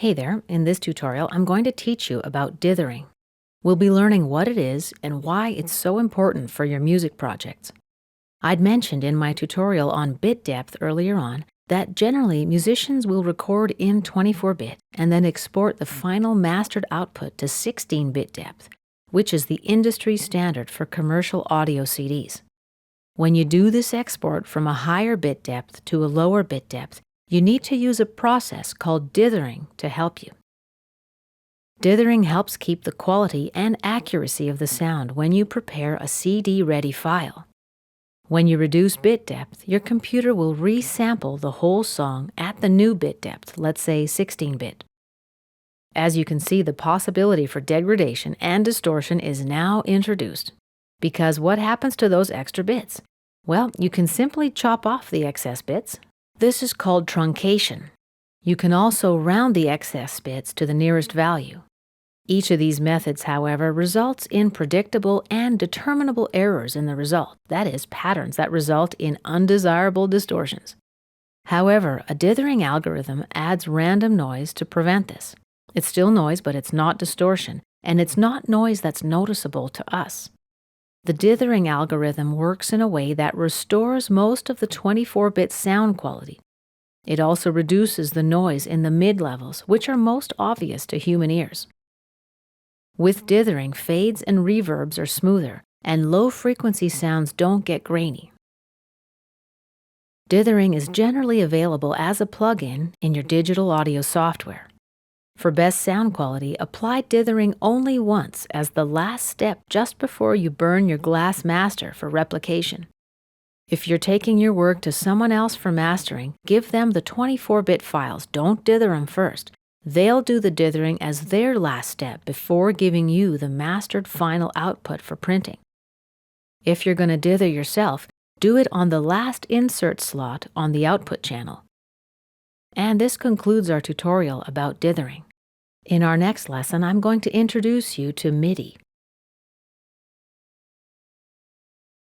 Hey there, in this tutorial I'm going to teach you about dithering. We'll be learning what it is and why it's so important for your music projects. I'd mentioned in my tutorial on bit depth earlier on that generally musicians will record in 24-bit and then export the final mastered output to 16-bit depth, which is the industry standard for commercial audio CDs. When you do this export from a higher bit depth to a lower bit depth, you need to use a process called dithering to help you. Dithering helps keep the quality and accuracy of the sound when you prepare a CD-ready file. When you reduce bit depth, your computer will resample the whole song at the new bit depth, let's say 16-bit. As you can see, the possibility for degradation and distortion is now introduced. Because what happens to those extra bits? Well, you can simply chop off the excess bits. This is called truncation. You can also round the excess bits to the nearest value. Each of these methods, however, results in predictable and determinable errors in the result, that is, patterns that result in undesirable distortions. However, a dithering algorithm adds random noise to prevent this. It's still noise, but it's not distortion, and it's not noise that's noticeable to us. The dithering algorithm works in a way that restores most of the 24-bit sound quality. It also reduces the noise in the mid-levels, which are most obvious to human ears. With dithering, fades and reverbs are smoother, and low-frequency sounds don't get grainy. Dithering is generally available as a plugin in your digital audio software. For best sound quality, apply dithering only once as the last step just before you burn your glass master for replication. If you're taking your work to someone else for mastering, give them the 24-bit files. Don't dither them first. They'll do the dithering as their last step before giving you the mastered final output for printing. If you're going to dither yourself, do it on the last insert slot on the output channel. And this concludes our tutorial about dithering. In our next lesson, I'm going to introduce you to MIDI.